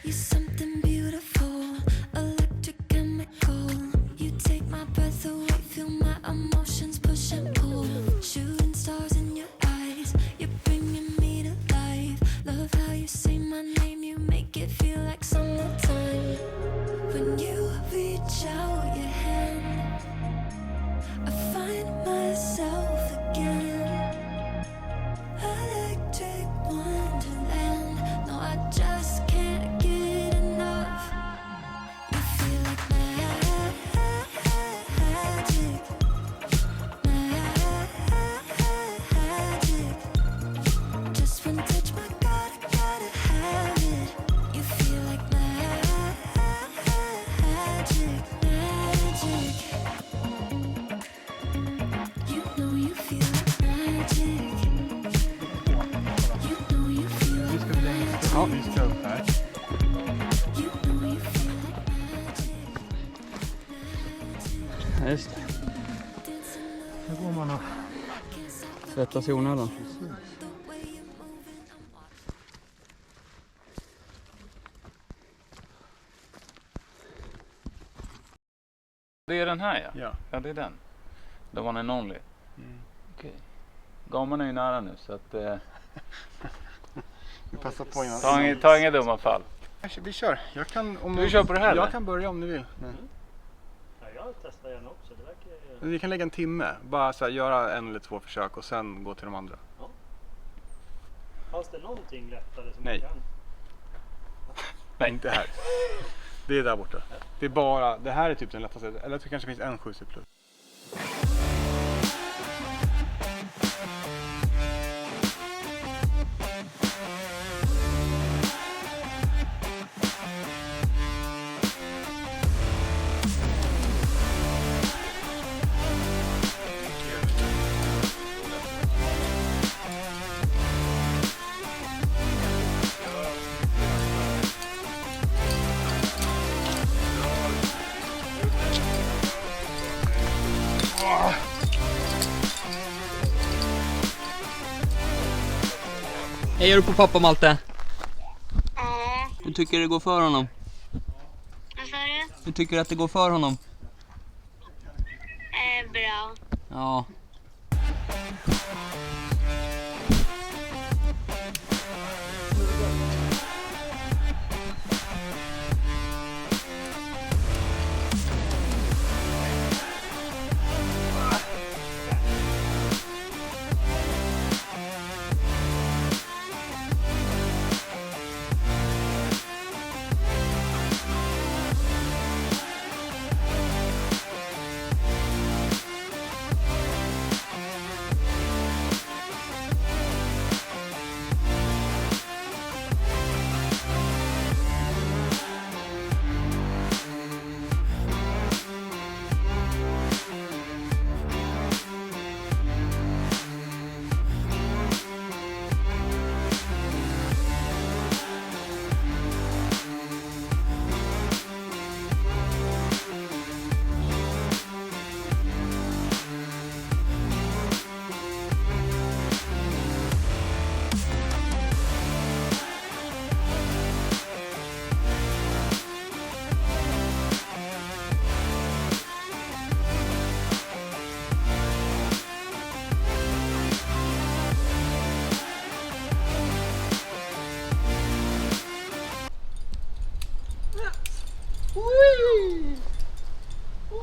You're something beautiful, electric chemical. You take my breath away, feel my emotions push and pull. Shooting stars in your eyes, you're bringing me to life. Love how you say my name, you make it feel like summertime. When you reach out your hand, I find myself again. Electric wonderland, no I just can't get enough. You feel like magic, magic. Just one touch, my God, I gotta have it. You feel like magic, magic. You know you feel like magic. You know you feel like magic. Ja, vi ska upp här. You know you feel like magic. Ja, just det. Här går man och... Svettas i onödan. Det är den här, ja? Ja. Ja, det är den. The one and only. Mm. Okej. Gamen är ju nära nu, så att... Vi passar på innan. ta inga dumma fall. Vi kör. Jag kan, om Du kör på det här, eller? Jag kan börja om du vill. Ja, jag testar gärna också. Det verkar ju... Vi kan lägga en timme. Bara så här, göra en eller två försök och sen gå till de andra. Ja. Fanns det någonting lättare som Nej. man kan? Nej, inte här. Det är där borta. Det är bara, det här är typ den lättaste. Eller det kanske finns en 7C plus. Hejar du på pappa, Malte? Ja, Hur tycker du det går för honom? vad sa du? Hur tycker du att det går för honom? Bra. Ja.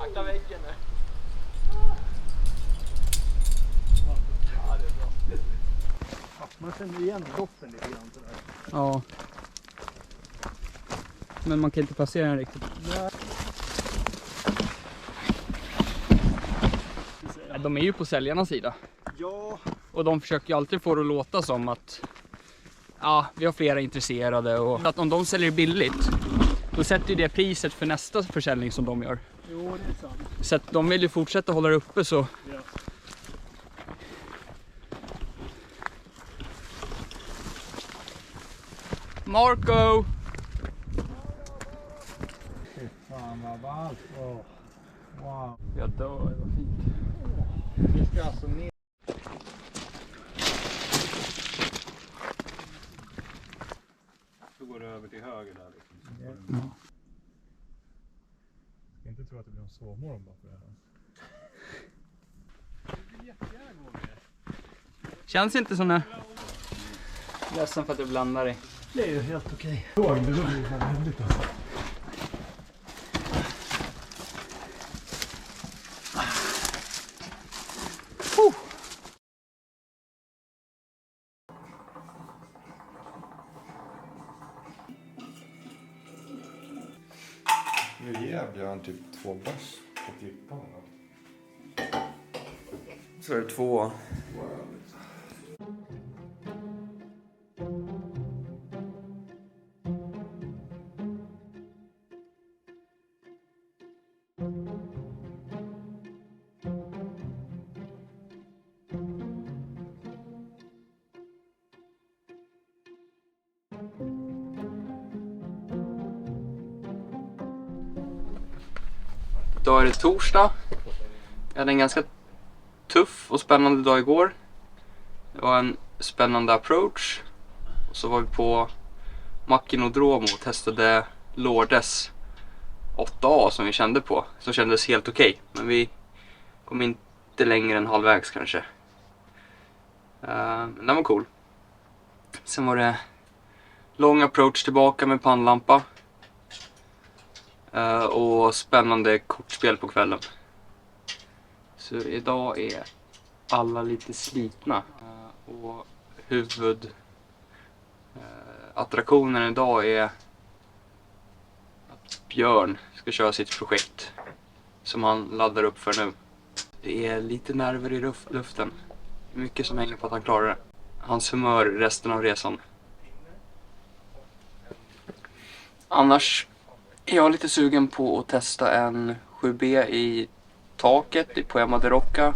Akta väggen där. Man känner igen doften lite grann sådär. Ja. Men man kan inte passera den riktigt. Ja, de är ju på säljarnas sida. Ja. Och de försöker ju alltid få det att låta som att ja, vi har flera intresserade och att om de säljer billigt då sätter ju det priset för nästa försäljning som de gör. Jo, det är sant. Så att de vill ju fortsätta hålla det uppe så. Ja. Marco! Fan vad ballt. Oh. Wow. Jag dör, vad fint. Vi ska alltså ner. Så går det över till höger där liksom. tror att det blir en sovmorgon bara för det här. Känns inte sån här. Ledsen för att du blandar dig. Det är ju helt okej. Det blir väldigt alltså. Nu ger Björn typ 2 bärs på klippan. Så är det 2. Då är det torsdag. Jag hade en ganska tuff och spännande dag igår. Det var en spännande approach. Och så var vi på Mackinodromo och testade Lourdes 8A som vi kände på. Som kändes helt okej. Men vi kom inte längre än halvvägs kanske. Men den var cool. Sen var det lång approach tillbaka med pannlampa. Och spännande kortspel på kvällen. Så idag är alla lite slitna. Och huvudattraktionen idag är att Björn ska köra sitt projekt som han laddar upp för nu. Det är lite nerver i luften. Mycket som hänger på att han klarar det. Hans humör resten av resan. Annars är jag lite sugen på att testa en 7B i taket i Poema de Rocca.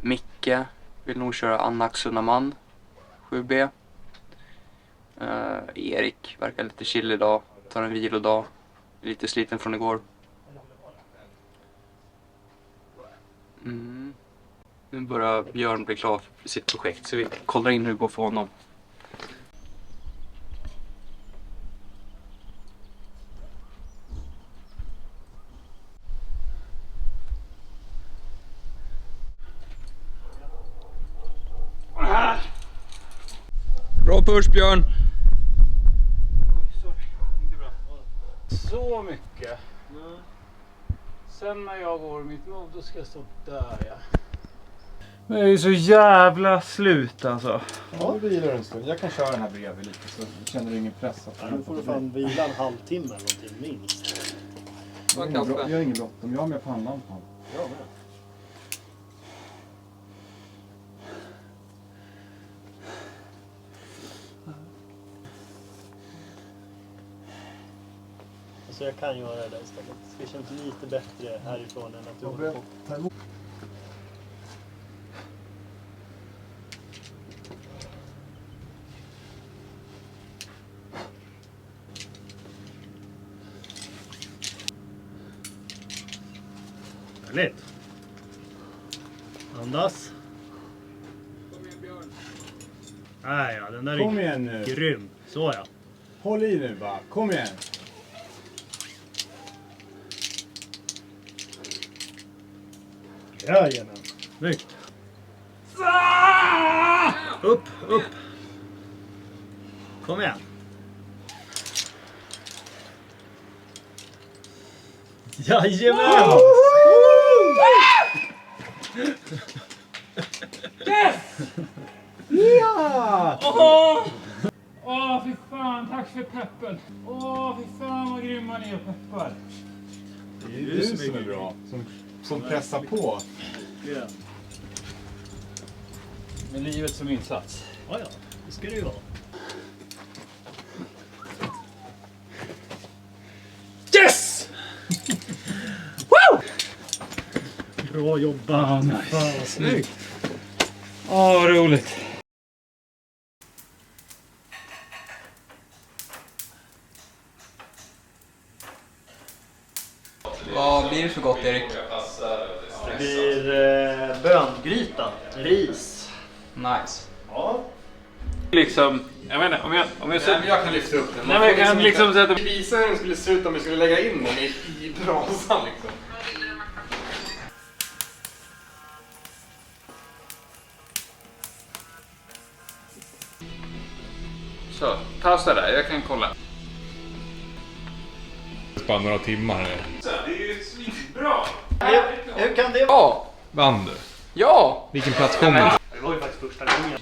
Micke vill nog köra Annax Sunnaman 7B. Erik verkar lite chill idag. Tar en vilodag. Lite sliten från igår. Nu börjar Björn bli klar för sitt projekt så vi kollar in hur det går för honom. Bra push Björn! Så mycket. Sen när jag går mitt mål då ska jag stå där ja. Men jag är så jävla slut alltså. Ja, vi vilar en stund. Jag kan köra den här bredvid lite så känner du ingen press. Nu får du fan vila en halvtimme eller någonting minst. Jag har ingen bråttom. Jag har med pannlampan. Jag med. Så jag kan göra det istället. Det känns lite bättre härifrån än att du håller på. Härligt. Andas. Kom igen Björn. Nej, ja, den där Kom är igen nu. grym. Så ja. Håll i nu bara. Kom igen. Jajamän. Snyggt. Upp, upp. Kom igen. Jajamän. Ja! Åh fy fan, tack för peppen. Åh fy fan vad grymma ni är peppar. Det är du som är bra. Som pressar på. Ja. Med livet som insats. Ja, det ska det ju vara. Yes! Woo! Bra jobbat. Nice. Fan vad snyggt. Åh vad roligt. Vad blir det för gott Erik? Det blir böngryta. Ris. Nice. Ja. Liksom Jag vet inte, om jag sätter... Jag kan lyfta upp den. Nej, men jag kan liksom sätta... Visa hur den skulle se ut om vi skulle lägga in den i brasan liksom. Så, pausa där, jag kan kolla. Bara några timmar. Det är ju svinbra! Hur kan det vara? Vann du? Ja! Vilken plats kom du? Det var ju faktiskt första gången.